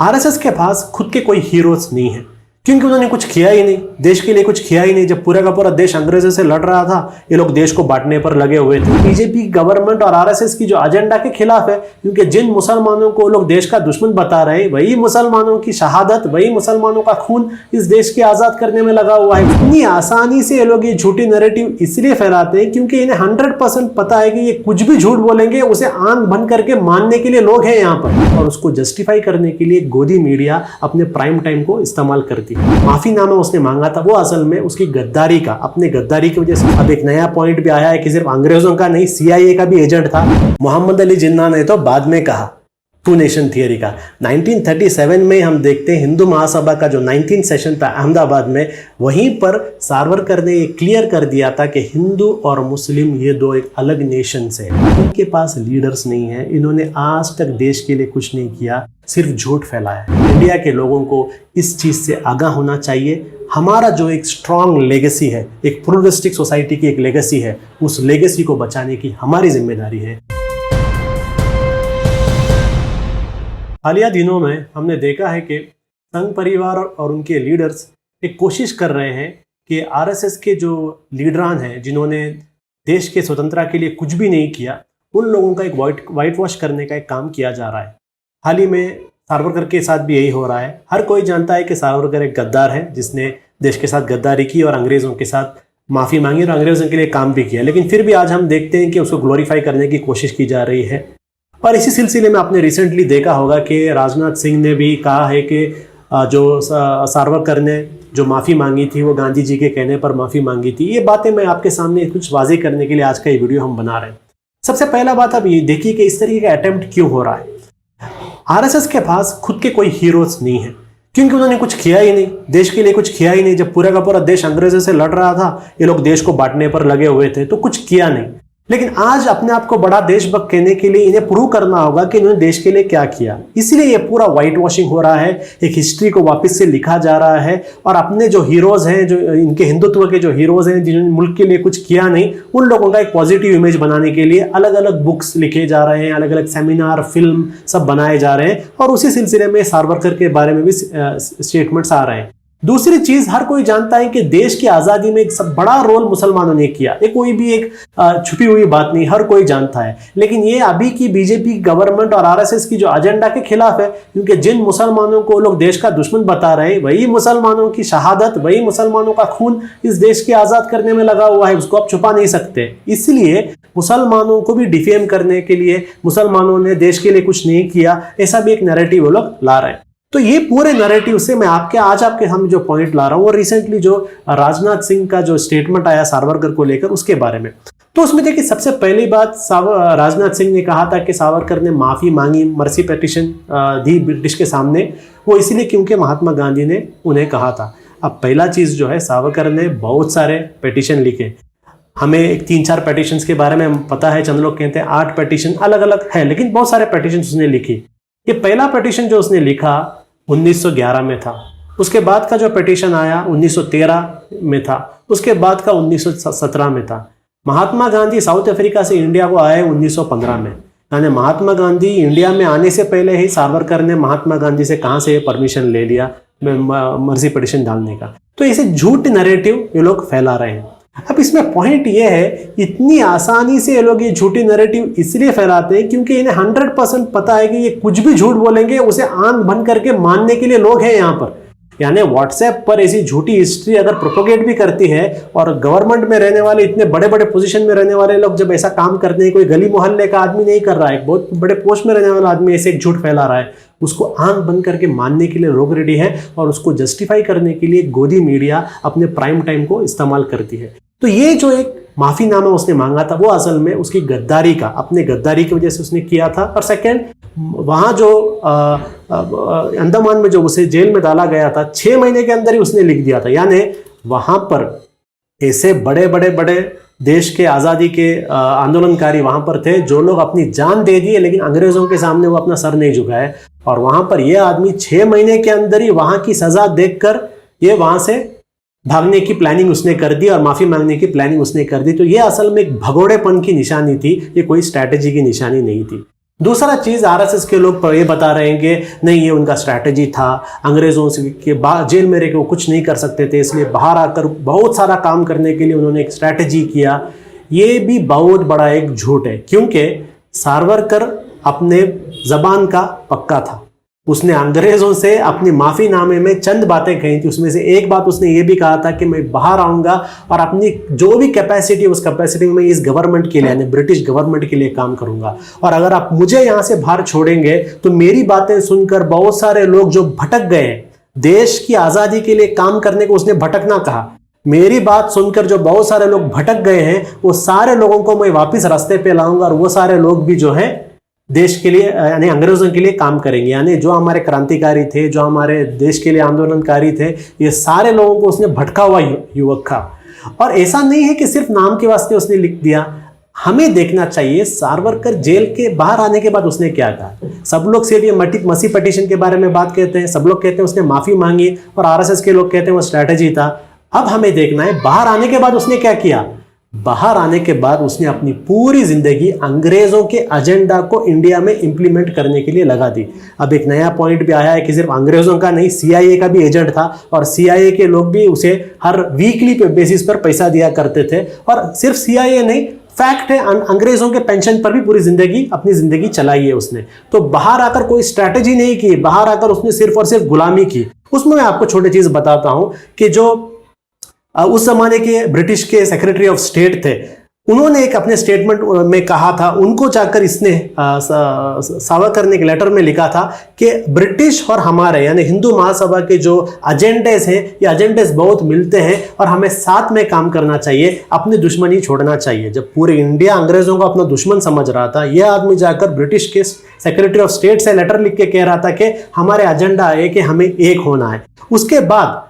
RSS के पास खुद के कोई हीरोज नहीं है, क्योंकि उन्होंने कुछ किया ही नहीं, देश के लिए कुछ किया ही नहीं। जब पूरा का पूरा देश अंग्रेजों से लड़ रहा था, ये लोग देश को बांटने पर लगे हुए थे। बीजेपी गवर्नमेंट और आरएसएस की जो एजेंडा के खिलाफ है, क्योंकि जिन मुसलमानों को लोग देश का दुश्मन बता रहे हैं, वही मुसलमानों की शहादत, वही मुसलमानों का खून इस देश के आजाद करने में लगा हुआ है। इतनी आसानी से ये लोग ये झूठी नैरेटिव इसलिए फैलाते हैं क्योंकि इन्हें 100% पता है कि ये कुछ भी झूठ बोलेंगे, उसे आंख बंद करके मानने के लिए लोग हैं यहाँ पर, और उसको जस्टिफाई करने के लिए गोदी मीडिया अपने प्राइम टाइम को इस्तेमाल करती है। माफीनामा उसने मांगा था, वो असल में उसकी गद्दारी का, अपने गद्दारी की वजह से। अब एक नया पॉइंट भी आया है कि सिर्फ अंग्रेजों का नहीं, CIA का भी एजेंट था। मोहम्मद अली जिन्ना ने तो बाद में कहा टू नेशन थियरी का। 1937 में हम देखते हैं हिंदू महासभा का जो 19th सेशन था अहमदाबाद में, वहीं पर सावरकर ने ये क्लियर कर दिया था कि हिंदू और मुस्लिम ये दो एक अलग नेशन है। इनके पास लीडर्स नहीं है, इन्होंने आज तक देश के लिए कुछ नहीं किया, सिर्फ झूठ फैलाया। इंडिया के लोगों को इस चीज से आगाह होना चाहिए। हमारा जो एक स्ट्रॉन्ग लेगेसी है, एक प्लुरलिस्टिक सोसाइटी की एक लेगेसी है, उस लेगेसी को बचाने की हमारी जिम्मेदारी है। हालिया दिनों में हमने देखा है कि संघ परिवार और उनके लीडर्स एक कोशिश कर रहे हैं कि आरएसएस के जो लीडरान हैं, जिन्होंने देश के स्वतंत्रता के लिए कुछ भी नहीं किया, उन लोगों का एक वाइट वॉश करने का एक काम किया जा रहा है। हाल ही में सावरकर के साथ भी यही हो रहा है। हर कोई जानता है कि सावरकर एक गद्दार है, जिसने देश के साथ गद्दारी की और अंग्रेज़ों के साथ माफ़ी मांगी और अंग्रेज़ों के लिए काम भी किया, लेकिन फिर भी आज हम देखते हैं कि उसको ग्लोरीफाई करने की कोशिश की जा रही है। और इसी सिलसिले में आपने रिसेंटली देखा होगा कि राजनाथ सिंह ने भी कहा है कि जो सावरकर ने जो माफ़ी मांगी थी वो गांधी जी के कहने पर माफ़ी मांगी थी। ये बातें मैं आपके सामने कुछ वाजे करने के लिए आज का ये वीडियो हम बना रहे हैं। सबसे पहला बात अब ये देखिए कि इस तरीके का अटेम्प्ट क्यों हो रहा है। आरएसएस के पास खुद के कोई हीरोज नहीं है, क्योंकि उन्होंने कुछ किया ही नहीं, देश के लिए कुछ किया ही नहीं। जब पूरा का पूरा देश अंग्रेजों से लड़ रहा था, ये लोग देश को बांटने पर लगे हुए थे, तो कुछ किया नहीं। लेकिन आज अपने आप को बड़ा देशभक्त कहने के लिए इन्हें प्रूव करना होगा कि इन्होंने देश के लिए क्या किया। इसलिए ये पूरा व्हाइट वॉशिंग हो रहा है, एक हिस्ट्री को वापस से लिखा जा रहा है, और अपने जो हीरोज हैं, जो इनके हिंदुत्व के जो हीरोज हैं, जिन्होंने मुल्क के लिए कुछ किया नहीं, उन लोगों का एक पॉजिटिव इमेज बनाने के लिए अलग अलग बुक्स लिखे जा रहे हैं, अलग अलग सेमिनार, फिल्म सब बनाए जा रहे हैं, और उसी सिलसिले में सावरकर के बारे में भी स्टेटमेंट्स आ रहे हैं। दूसरी चीज, हर कोई जानता है कि देश की आजादी में एक सब बड़ा रोल मुसलमानों ने किया। ये कोई भी एक छुपी हुई बात नहीं, हर कोई जानता है। लेकिन ये अभी की बीजेपी गवर्नमेंट और आरएसएस की जो एजेंडा के खिलाफ है, क्योंकि जिन मुसलमानों को लोग देश का दुश्मन बता रहे हैं, वही मुसलमानों की शहादत, वही मुसलमानों का खून इस देश के आजाद करने में लगा हुआ है, उसको आप छुपा नहीं सकते। इसलिए मुसलमानों को भी डिफेम करने के लिए, मुसलमानों ने देश के लिए कुछ नहीं किया, ऐसा भी एक नैरेटिव वो लोग ला रहे हैं। तो ये पूरे नैरेटिव से मैं आज आपके सामने जो पॉइंट ला रहा हूं, वो रिसेंटली जो राजनाथ सिंह का जो स्टेटमेंट आया सावरकर को लेकर, उसके बारे में। तो उसमें देखिए, सबसे पहली बात, राजनाथ सिंह ने कहा था कि सावरकर ने माफी मांगी, मर्सी पिटीशन दी ब्रिटिश के सामने, वो इसलिए क्योंकि महात्मा गांधी ने उन्हें कहा था। अब पहला चीज जो है, सावरकर ने बहुत सारे पिटीशन लिखे। हमें एक 3-4 पिटीशंस के बारे में पता है, चंद लोग कहते हैं 8 पिटीशन अलग अलग है, लेकिन बहुत सारे पिटीशन उसने लिखी। ये पहला पिटीशन जो उसने लिखा 1911 में था, उसके बाद का जो पिटीशन आया 1913 में था, उसके बाद का 1917 में था। महात्मा गांधी साउथ अफ्रीका से इंडिया को आए 1915 में, यानी महात्मा गांधी इंडिया में आने से पहले ही सावरकर ने महात्मा गांधी से कहाँ से परमिशन ले लिया मर्जी पिटीशन डालने का। तो ऐसे झूठ नैरेटिव ये लोग फैला रहे हैं। अब इसमें पॉइंट ये है, इतनी आसानी से ये लोग ये झूठी नैरेटिव इसलिए फैलाते हैं क्योंकि इन्हें 100% पता है कि ये कुछ भी झूठ बोलेंगे, उसे आंख बंद करके मानने के लिए लोग हैं यहाँ पर। यानी व्हाट्सएप पर ऐसी झूठी हिस्ट्री अगर प्रोपोगेट भी करती है, और गवर्नमेंट में रहने वाले, इतने बड़े बड़े पोजीशन में रहने वाले लोग जब ऐसा काम करते हैं, कोई गली मोहल्ले का आदमी नहीं कर रहा है, बहुत बड़े पोस्ट में रहने वाला आदमी ऐसे एक झूठ फैला रहा है, उसको आंख बंद करके मानने के लिए लोग रेडी है, और उसको जस्टिफाई करने के लिए गोदी मीडिया अपने प्राइम टाइम को इस्तेमाल करती है। तो ये जो एक माफीनामा उसने मांगा था, वो असल में उसकी गद्दारी का, अपने गद्दारी की वजह से उसने किया था। और सेकंड, वहां जो अंडमान में जो उसे जेल में डाला गया था, 6 महीने के अंदर ही उसने लिख दिया था। यानी वहां पर ऐसे बड़े बड़े बड़े देश के आज़ादी के आंदोलनकारी वहां पर थे, जो लोग अपनी जान दे दिए, लेकिन अंग्रेजों के सामने वो अपना सर नहीं झुकाए। और वहां पर यह आदमी 6 महीने के अंदर ही वहां की सजा देखकर ये वहां से भागने की प्लानिंग उसने कर दी और माफी मांगने की प्लानिंग उसने कर दी। तो ये असल में एक भगोड़ेपन की निशानी थी, ये कोई स्ट्रैटेजी की निशानी नहीं थी। दूसरा चीज आरएसएस के लोग ये बता रहे हैं कि नहीं, ये उनका स्ट्रैटेजी था, अंग्रेजों से के जेल में रह के वो कुछ नहीं कर सकते थे, इसलिए बाहर आकर बहुत सारा काम करने के लिए उन्होंने एक स्ट्रैटेजी किया। ये भी बहुत बड़ा एक झूठ है, क्योंकि सावरकर अपने जबान का पक्का था। उसने अंग्रेजों से अपनी माफीनामे में चंद बातें कही थी, उसमें से एक बात उसने ये भी कहा था कि मैं बाहर आऊंगा और अपनी जो भी कैपेसिटी, उस कैपेसिटी में इस गवर्नमेंट के लिए यानी ब्रिटिश गवर्नमेंट के लिए काम करूंगा, और अगर आप मुझे यहां से बाहर छोड़ेंगे तो मेरी बातें सुनकर बहुत सारे लोग जो भटक गए, देश की आजादी के लिए काम करने को उसने भटकना कहा, मेरी बात सुनकर जो बहुत सारे लोग भटक गए हैं वो सारे लोगों को मैं वापस रास्ते पे लाऊंगा, और वो सारे लोग भी जो है देश के लिए यानी अंग्रेजों के लिए काम करेंगे। यानी जो हमारे क्रांतिकारी थे, जो हमारे देश के लिए आंदोलनकारी थे, ये सारे लोगों को उसने भटका हुआ युवक था। और ऐसा नहीं है कि सिर्फ नाम के वास्ते उसने लिख दिया, हमें देखना चाहिए सावरकर जेल के बाहर आने के बाद उसने क्या कहा। सब लोग सिर्फ ये मसी पटिशन के बारे में बात कहते हैं, सब लोग कहते हैं उसने माफी मांगी, और आरएसएस के लोग कहते हैं वो स्ट्रैटेजी था। अब हमें देखना है बाहर आने के बाद उसने क्या किया। बाहर आने के बाद उसने अपनी पूरी जिंदगी अंग्रेजों के एजेंडा को इंडिया में इंप्लीमेंट करने के लिए लगा दी। अब एक नया पॉइंट भी आया है कि सिर्फ अंग्रेजों का नहीं, सीआईए का भी एजेंट था, और सीआईए के लोग भी उसे हर वीकली बेसिस पर पैसा दिया करते थे। और सिर्फ सीआईए नहीं, फैक्ट है अंग्रेजों के पेंशन पर भी पूरी जिंदगी अपनी जिंदगी चलाई है उसने। तो बाहर आकर कोई स्ट्रैटेजी नहीं की, बाहर आकर उसने सिर्फ और सिर्फ गुलामी की। उसमें मैं आपको छोटी चीज बताता हूं कि जो उस जमाने के ब्रिटिश के सेक्रेटरी ऑफ स्टेट थे, उन्होंने एक अपने स्टेटमेंट में कहा था, उनको जाकर इसने सावरकर ने एक लेटर में लिखा था कि ब्रिटिश और हमारे यानी हिंदू महासभा के जो एजेंडेस हैं, ये एजेंडेस बहुत मिलते हैं और हमें साथ में काम करना चाहिए, अपनी दुश्मनी छोड़ना चाहिए। जब पूरे इंडिया अंग्रेजों को अपना दुश्मन समझ रहा था, यह आदमी जाकर ब्रिटिश के सेक्रेटरी ऑफ स्टेट से लेटर लिख के कह रहा था कि हमारे एजेंडा है कि हमें एक होना है। उसके बाद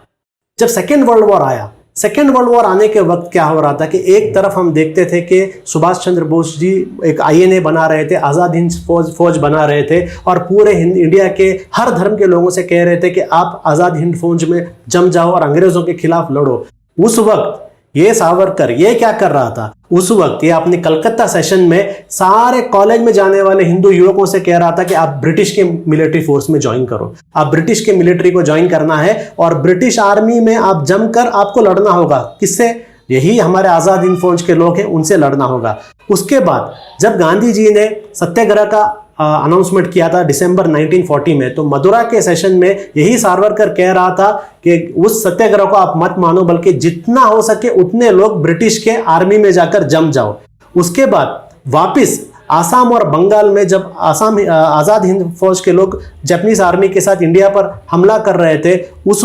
जब सेकेंड वर्ल्ड वॉर आया, सेकेंड वर्ल्ड वॉर आने के वक्त क्या हो रहा था कि एक तरफ हम देखते थे कि सुभाष चंद्र बोस जी एक आईएनए बना रहे थे, आज़ाद हिंद फौज बना रहे थे, और पूरे इंडिया के हर धर्म के लोगों से कह रहे थे कि आप आज़ाद हिंद फौज में जम जाओ और अंग्रेजों के खिलाफ लड़ो। उस वक्त ये सावरकर ये क्या कर रहा था, उस वक्त ये अपने कलकत्ता सेशन में सारे कॉलेज में जाने वाले हिंदू युवकों से कह रहा था कि आप ब्रिटिश के मिलिट्री फोर्स में ज्वाइन करो, आप ब्रिटिश के मिलिट्री को ज्वाइन करना है और ब्रिटिश आर्मी में आप जमकर आपको लड़ना होगा। किससे? यही हमारे आजाद हिंद फौज के लोग हैं, उनसे लड़ना होगा। उसके बाद जब गांधी जी ने सत्याग्रह का अनाउंसमेंट किया था दिसंबर 1940 में, तो मदुरा के सेशन में यही सावरकर कह रहा था कि उस सत्याग्रह को आप मत मानो, बल्कि जितना हो सके उतने लोग ब्रिटिश के आर्मी में जाकर जम जाओ। उसके बाद वापस आसाम और बंगाल में जब आजाद हिंद फौज के लोग जापानीज आर्मी के साथ इंडिया पर हमला कर रहे थे, उस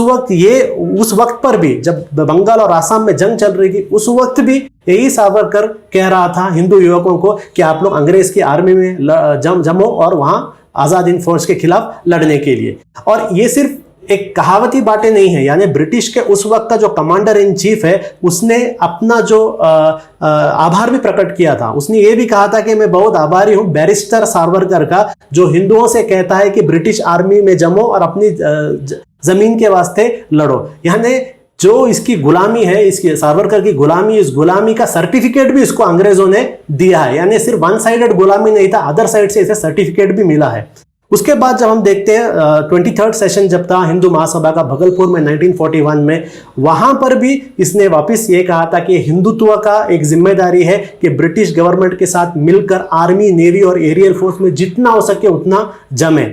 वक्त पर भी जब बंगाल और आसाम में जंग चल रही थी, उस वक्त भी यही सावरकर कह रहा था हिंदू युवकों को कि आप लोग अंग्रेज की आर्मी में जमो और वहां आजाद हिंद फौज के खिलाफ लड़ने के लिए। और ये सिर्फ एक कहावती बातें नहीं है, यानी ब्रिटिश के उस वक्त का जो कमांडर इन चीफ है, उसने अपना जो आभार भी प्रकट किया था। उसने ये भी कहा था कि मैं बहुत आभारी हूं बैरिस्टर सावरकर का, जो हिंदुओं से कहता है कि ब्रिटिश आर्मी में जमो और अपनी जमीन के वास्ते लड़ो। यानी जो इसकी गुलामी है, इसकी सावरकर की गुलामी, इस गुलामी का सर्टिफिकेट भी इसको अंग्रेजों ने दिया है। यानी सिर्फ वन साइडेड गुलामी नहीं था, अदर साइड से इसे सर्टिफिकेट भी मिला है। उसके बाद जब हम देखते हैं 23rd सेशन जब था हिंदू महासभा का भगलपुर में 1941 में, वहां पर भी इसने वापस ये कहा था कि हिंदुत्व का एक जिम्मेदारी है कि ब्रिटिश गवर्नमेंट के साथ मिलकर आर्मी, नेवी और एरियल फोर्स में जितना हो सके उतना जमे।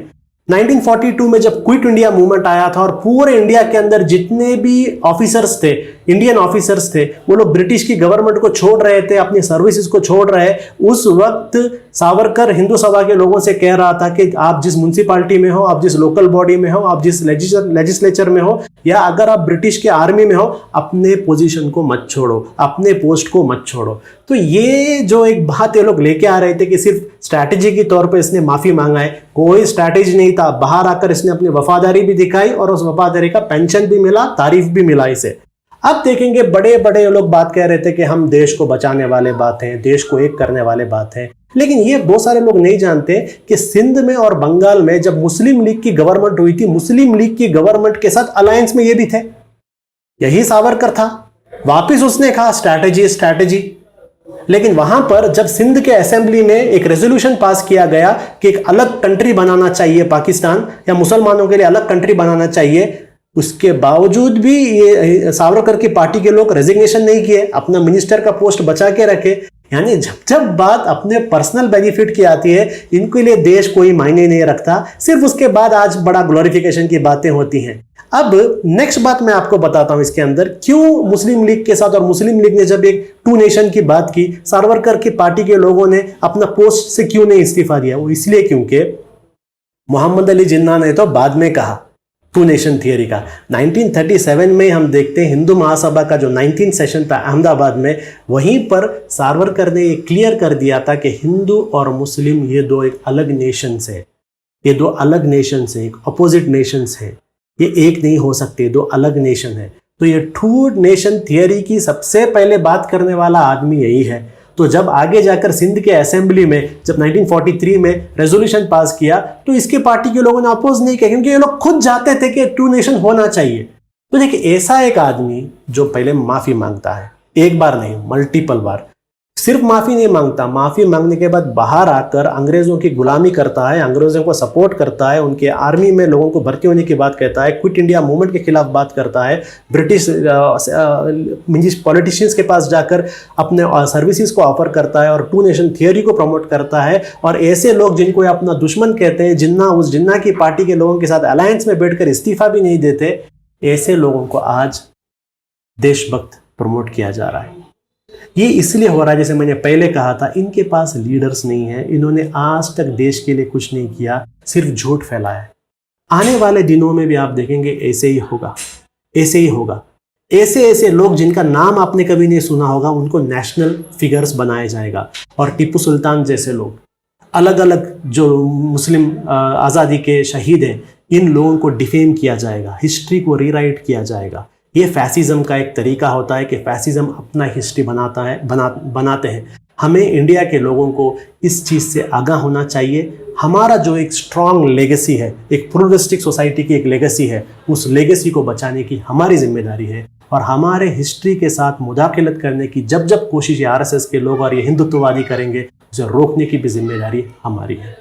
1942 में जब क्विट इंडिया मूवमेंट आया था और पूरे इंडिया के अंदर जितने भी ऑफिसर्स थे, इंडियन ऑफिसर्स थे, वो लोग ब्रिटिश की गवर्नमेंट को छोड़ रहे थे, अपनी सर्विसेज को छोड़ रहे। उस वक्त सावरकर हिंदू सभा के लोगों से कह रहा था कि आप जिस म्युनिसिपालिटी में हो, आप जिस लोकल बॉडी में हो, आप जिस लेजिस्लेचर में हो, या अगर आप ब्रिटिश के आर्मी में हो, अपने पोजीशन को मत छोड़ो, अपने पोस्ट को मत छोड़ो। तो ये जो एक बात ये लोग लेके आ रहे थे कि सिर्फ स्ट्रैटेजी के तौर पे इसने माफी मांगा है, कोई स्ट्रैटेजी नहीं था। बाहर आकर इसने अपनी वफादारी भी दिखाई और उस वफादारी का पेंशन भी मिला, तारीफ भी मिला इसे। अब देखेंगे बड़े बड़े लोग बात कह रहे थे कि हम देश को बचाने वाले बात हैं, देश को एक करने वाले बात है, लेकिन ये बहुत सारे लोग नहीं जानते कि सिंध में और बंगाल में जब मुस्लिम लीग की गवर्नमेंट हुई थी, मुस्लिम लीग की गवर्नमेंट के साथ अलायंस में ये भी थे, यही सावरकर था। वापिस उसने कहा स्ट्रैटेजी। लेकिन वहां पर जब सिंध के असेंबली में एक रेजोल्यूशन पास किया गया कि एक अलग कंट्री बनाना चाहिए पाकिस्तान, या मुसलमानों के लिए अलग कंट्री बनाना चाहिए, उसके बावजूद भी ये सावरकर की पार्टी के लोग रेजिग्नेशन नहीं किए, अपना मिनिस्टर का पोस्ट बचा के रखे। यानी जब जब बात अपने पर्सनल बेनिफिट की आती है, इनके लिए देश कोई मायने नहीं रखता, सिर्फ उसके बाद आज बड़ा ग्लोरिफिकेशन की बातें होती हैं। अब नेक्स्ट बात मैं आपको बताता हूं इसके अंदर क्यों मुस्लिम लीग के साथ, और मुस्लिम लीग ने जब एक टू नेशन की बात की, सावरकर की पार्टी के लोगों ने अपना पोस्ट से क्यों नहीं इस्तीफा दिया। वो इसलिए क्योंकि मोहम्मद अली जिन्ना ने तो बाद में कहा टू नेशन थियरी का। 1937 में हम देखते हैं हिंदू महासभा का जो 19 सेशन था अहमदाबाद में, वहीं पर सावरकर ने ये क्लियर कर दिया था कि हिंदू और मुस्लिम ये दो एक अलग नेशंस है, ये दो अलग नेशंस है, एक अपोजिट नेशंस है, ये एक नहीं हो सकते, दो अलग नेशन है। तो ये टू नेशन थियरी की सबसे पहले बात करने वाला आदमी यही है। तो जब आगे जाकर सिंध के असेंबली में जब 1943 में रेजोल्यूशन पास किया, तो इसके पार्टी के लोगों ने अपोज नहीं किया, क्योंकि ये लोग खुद चाहते थे कि टू नेशन होना चाहिए। तो देखिए, ऐसा एक आदमी जो पहले माफी मांगता है, एक बार नहीं मल्टीपल बार, सिर्फ माफी नहीं मांगता, माफी मांगने के बाद बाहर आकर अंग्रेजों की गुलामी करता है, अंग्रेजों को सपोर्ट करता है, उनके आर्मी में लोगों को भर्ती होने की बात कहता है, क्विट इंडिया मूवमेंट के खिलाफ बात करता है, ब्रिटिश पॉलिटिशियंस के पास जाकर अपने सर्विसेज को ऑफर करता है और टू नेशन थियरी को प्रमोट करता है। और ऐसे लोग जिनको अपना दुश्मन कहते हैं, जिन्ना उस जिन्ना की पार्टी के लोगों के साथ अलायंस में बैठकर इस्तीफा भी नहीं देते, ऐसे लोगों को आज देशभक्त प्रमोट किया जा रहा है। ये इसलिए हो रहा है, जैसे मैंने पहले कहा था, इनके पास लीडर्स नहीं है, इन्होंने आज तक देश के लिए कुछ नहीं किया, सिर्फ झूठ फैलाया है। आने वाले दिनों में भी आप देखेंगे ऐसे ही होगा, ऐसे ही होगा। ऐसे ऐसे लोग जिनका नाम आपने कभी नहीं सुना होगा, उनको नेशनल फिगर्स बनाया जाएगा। और टीपू सुल्तान जैसे लोग, अलग अलग जो मुस्लिम आज़ादी के शहीद हैं, इन लोगों को डिफेम किया जाएगा, हिस्ट्री को रीराइट किया जाएगा। ये फैसिज्म का एक तरीका होता है कि फैसिज्म अपना हिस्ट्री बनाते हैं। हमें इंडिया के लोगों को इस चीज़ से आगाह होना चाहिए। हमारा जो एक स्ट्रॉन्ग लेगेसी है, एक प्लूरलिस्टिक सोसाइटी की एक लेगेसी है, उस लेगेसी को बचाने की हमारी जिम्मेदारी है। और हमारे हिस्ट्री के साथ मुदाखलत करने की जब जब कोशिश आरएसएस के लोग और ये हिंदुत्ववादी करेंगे, उसे रोकने की भी जिम्मेदारी हमारी है।